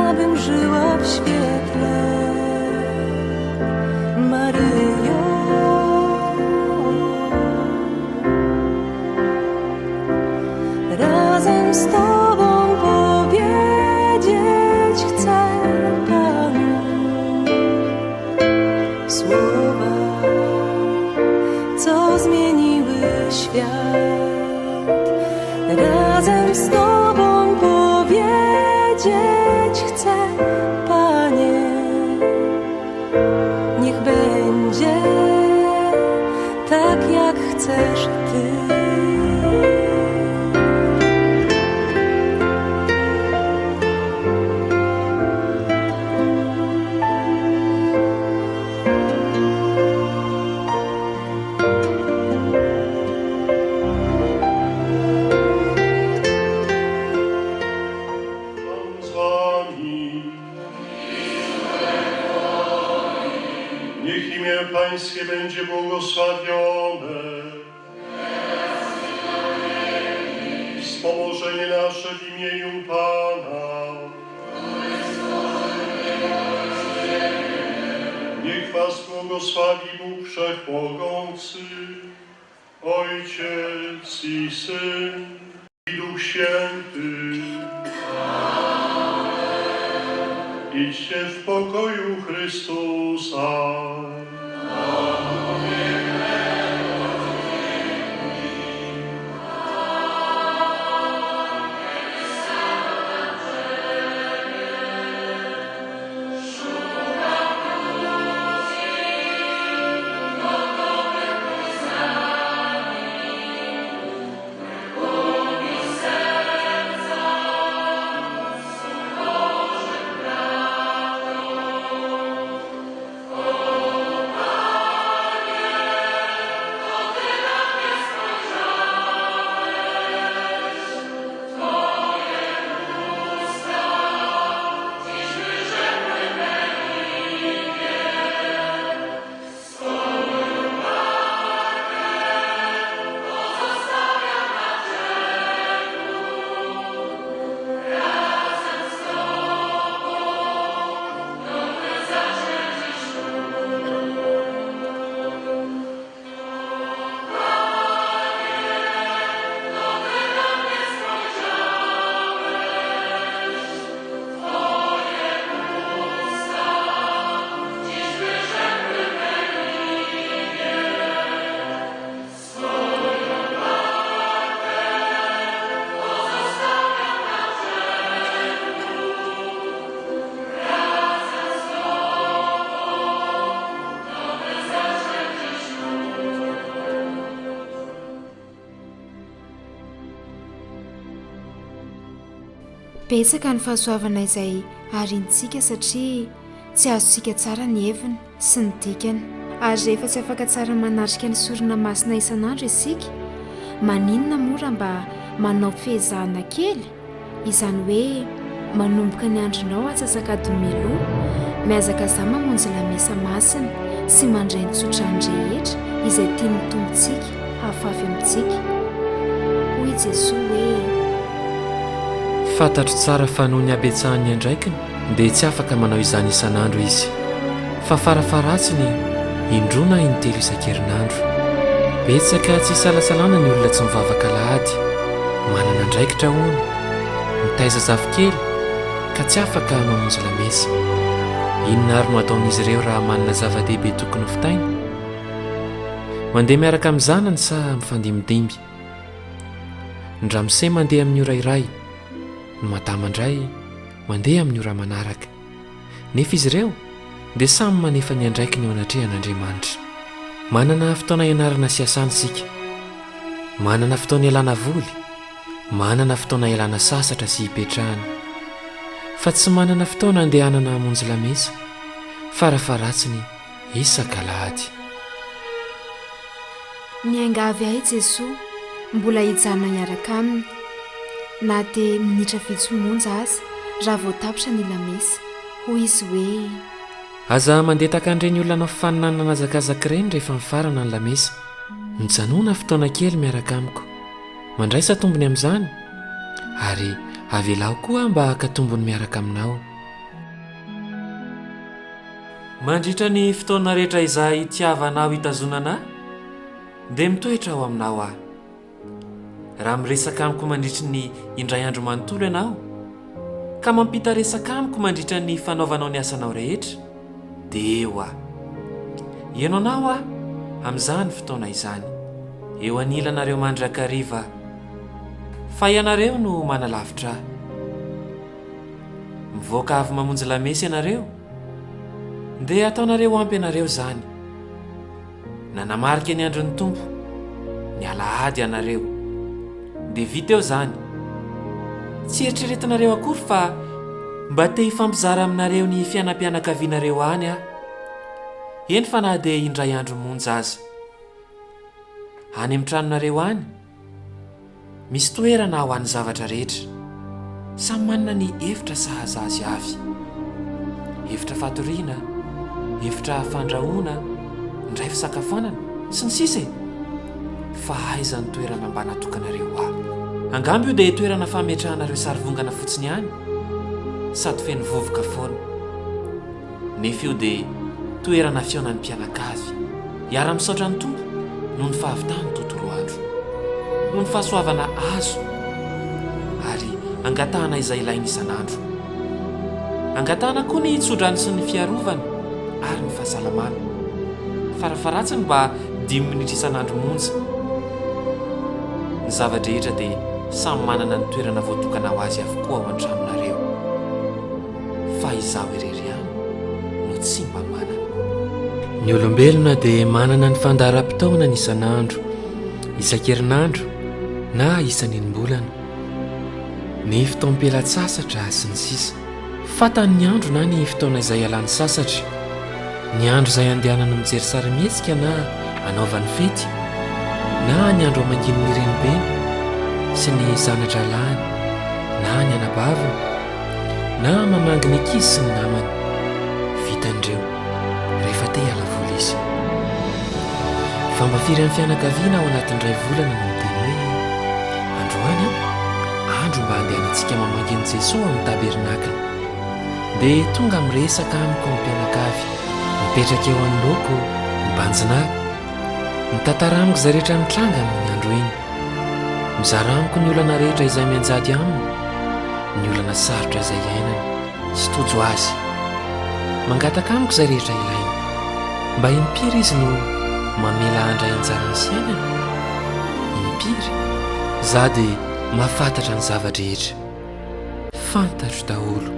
abym żyła w świetle. Maryjo, razem z Tobą powiedzieć chcę Panu słowa, co zmieniły świat. Razem z Tobą powiedzieć imię Pańskie będzie błogosławione. Wspomożenie nasze w imieniu Pana. Niech was błogosławi Bóg Wszechmogący, Ojciec i Syn i Duch Święty. Idźcie w pokoju Chrystusa. Betsaka ny fahasoavana izay arintsika satria tsy azontsika tsara ny heviny sy ny dikany, ary rehefa tsy afaka tsara manatrika ny sorona masina isan'andro isika, maninona mora mba manao fehezahana kely, izany hoe manomboka ny andronao atsasakadiny miloha, miazaka za mamonjy lamesa masina sy mandray ny tsotrany rehetra izay tiany tombontsika hafafy amintsika. Hoy Jesosy hoe: fantatro tsara fa noho ny abetsahany andraikiny dia tsy afaka manao izany isan'andro izy, fa farafaratsiny indroana intelo isan-kerinandro. Betsaka tsy salasalana ny olona tsy mivavaka lahady, manana andraikitra hono, mitaiza zafikely ka tsy afaka mamonjy lamesa. Inona ary no ataon'izy ireo raha manana zava-dehibe tokony ho fitaina? Mandeha miaraka amin'ny zanany sa mifandimidimby? Ny ramose mandeha amin'ny ora iray, ny madama indray mandeha amin'ny ora manaraka. Nefa izy ireo dia samy manefa ny andraikiny eo anatrehan'Andriamanitra. Manana fotoana ianarana sy asana isika, manana fotoana ialana voly, manana fotoana ialana sasatra sy hipetrahana, fa tsy manana fotoana andehanana hamonjy lamesa, farafaratsiny isan-kalahady. Niangavy ahy Jesosy, mbola hijanona miaraka aminy, na dia minitra vitsomonja aza raha vao tapitra ny lamesa. Hoy izy hoe: aza mandeha takan'ireny olona anao fifaninana nazakazaka ireny rehefa mifarana ny lamesa, mijanona fotoana kely miaraka amiko, mandraisa tombony amin'izany, ary avelaho koa mba haka tombony miaraka aminao. Mandritra ny fotoana rehetra izay itiavanao hitazonana dia mitoetra ao aminao aho. Raha miresaka amiko mandritra ny indray andro manontolo ianao, ka mampita resaka amiko mandritra ny fanaovanao ny asanao rehetra, dia eo aho. Ianao anao aho amin'izany fotoana izany, eo anilanareo mandrakariva, fa ianareo no manalavitra ahy. Mivoaka avy mamonjy lamesa ianareo, dia ataonareo ampy ianareo izany. Nanamarika ny andron'ny Tompo, ny alahady ianareo, dia vita eo izany. Tsy eritreretinareo akory fa mba te hifampizara aminareo ny fiainam-pianakavianareo any aho. Eny fa na dia indray andro monja aza. Any amin'ny tranonareo any misy toerana ho an'ny zavatra rehetra, samy manana ny hevitra sahaza azy avy. Hevitra fatoriana, hevitra fandrahoana, ndray fisakafoanana sy ny sisa fa aizany toerana mba natokanareo ahy angamby io dia toerana fametrahanareo sarivongana fotsiny ihany sady feno vovoka foana nefa io dia toerana fionan'ny mpianakavy hiara-misaotra ny tompo noho ny fahavitany tontolo andro noho ny fahasoavana azo ary angatahana izay ilainy isan'andro angatahana koa ny tsodrany sy ny fiarovana ary ny fahasalamana farafaratsiny mba 10 minitra isan'andro monja ny zavadrehetra dia samy manana ny toerana voatokana ho azy avokoa ao an-tramonareo fa izaho irery ihany no tsy mba manana ny olombelona dia manana ny fandaharam-potoana ny isan'andro isan-kerinandro na isan'enim-bolana ny fotoam-pialan-tsasatra sy ny sisa fatany andro na ny fotoana izay ialany sasatra ny andro izay andehanana mijery sarimihetsika na anaovany fety na ny andro amangin'ny renibeny sy ny zanatra lahany na ny anabaviny na mamangy ny ankizy sy ny namany vitandreo rehefa te hiala vola izy fambafiry amin'ny fianakaviana ao anatin'ndray volana no miteny hoe androany andro mba handehanantsika mamangy an'i Jesosy amin'ny tabernakla dia tonga miresaka amiko ny mpianakavy mipetraka eo anoloko mibanjina mitantara amiko izay rehetra mitranga amin'ny andro iny mizara amiko ny olana rehetra izay mianjady aminy ny olana sarotra izay iainany sy tojo azy mangataka amiko izay rehetra ilainy mba impiry izy no mamela andray anjarany sy ainany impiry za dia mahafantatra ny zavadrehetra fantatro daholo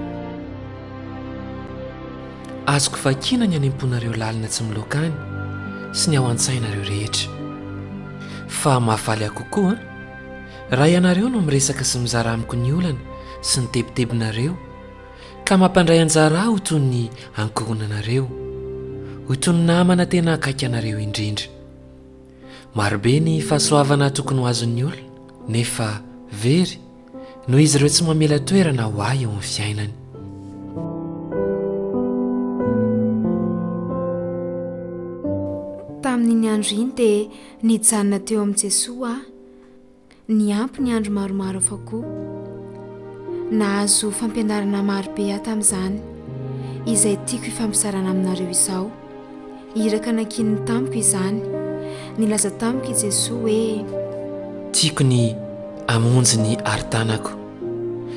azoko vakina ny anemponareo lalina tsy milokany sy ny ao an-tsainareo rehetra fa mahafaly aho kokoa raha ianareo no miresaka sy mizara amiko ny olana sy ny tebitebinareo ka mampandray anjara ho toy ny ankohonanareo ho toy ny namana tena akaiky anareo indrindra marobe ny fahasoavana tokony ho azon'ny olona nefa very no izy ireo tsy mamela toerana ho ahy eo amin'ny fiainany tamin'iny andro iny dia nijanona teo amin'i Jesosy ny ampy ny andro maromaro afa koa nahazo fampianarana marobe aho tamin'izany izay tiako hifampizarana aminareo izao iraka nankininy tamiko izany nilaza tamiko i Jesosy hoe tiako ny amonjy ny aritanako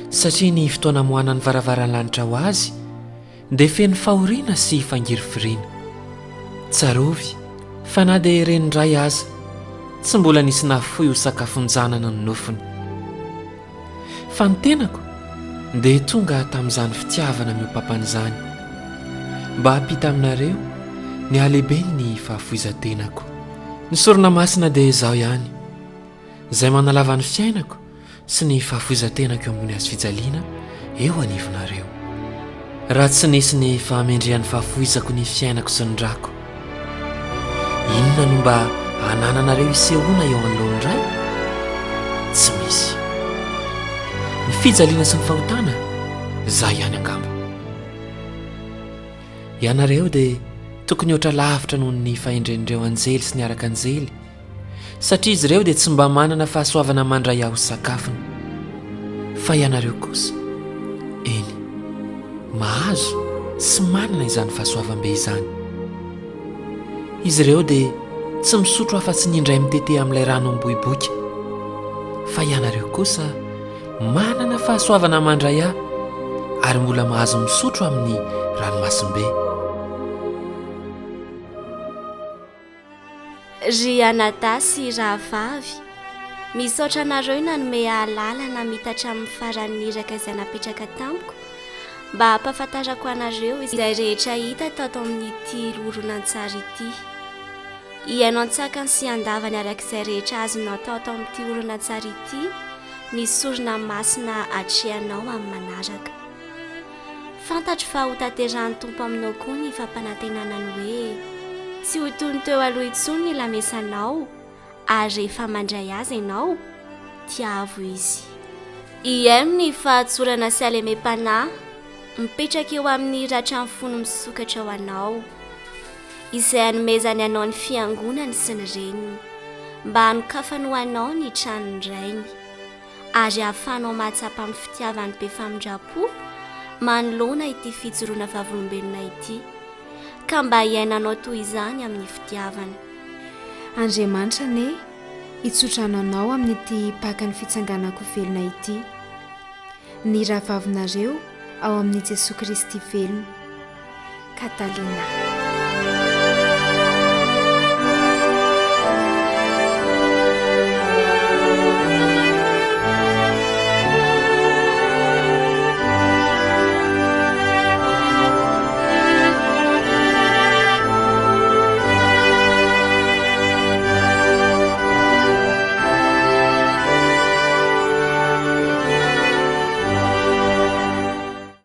satria ny fotoana moana ny varavaran'ny lanitra ho azy dia feno fahoriana sy fangirifiriana tsarovy fa na dia renindray aza tsy mbola nisy nafoy ho sakafonjanana ny nofony fa ny tenako dia tonga tamin'izany fitiavana miompampan'izany mba hampita aminareo ny halehibeny ny fahafoizan-tenako ny sorona masina dia izaho ihany izay manalava ny fiainako sy ny fahafoizan-tenako eo ambony azo fijaliana eo anivonareo raha tsy nisy ny fahamendrehan'ny fahafoizako ny fiainako sy ny drako inona no mba hanananareo isehoana eo anoloany ray tsy misy ny fijaliana sy ny fahotana izaho ihany angamba ianareo dia tokony ohatra lavitra noho ny fahendren'ireo anjely sy ny araka anjely satria izy ireo dia tsy mba manana fahasoavana mandray aho sakafony fa ianareo kosa eny mahazo sy manana izany fahasoavam-be izany izy ireo dia tsy misotro afa-tsy nyindray mitete amin'ilay rano miboiboika fa ianareo kosa manana fahasoavana mandray aho ary mbola mahazo misotro amin'ny ranomasimbe ry anatasy rahavavy misaotra anareo nanome ahalalana mitatra amin'ny faran'ny iraka izay napetraka tamiko mba hampafantarako anareo izay rehetra hita tato amin'ity horonan-tsary ity ianao an-tsakany sy andavany arak'izay rehetra azonao tato amin'ity horonan-tsary ity ny sorona masina atrehanao amin'ny manaraka fantatro fa ho tanterahany tompo aminao koa ny fampanantenanany hoe tsy ho toy ny teo aloha intsony ny lamesanao ary rehefa mandray azy ianao tiavo izy iam ny fahatsorana sy alemem-panahy mipetraka eo amin'ny ratrany fony misokatra ho anao izay hanomezany anao ny fiangonany sy ny reniny mba hanokafany ho anao ny tranony rainy ary hahafahanao mahatsapa amin'ny fitiavany be famindrapo manoloana ity fijoroana vavolombelona ity ka mba hiainanao toy izany amin'ny fitiavana. Andriamanitra ne hitsotrananao amin'ity pakany fitsanganako velona ity ny rahavavinareo ao amin'i Jesosy Kristy velona. Katalina.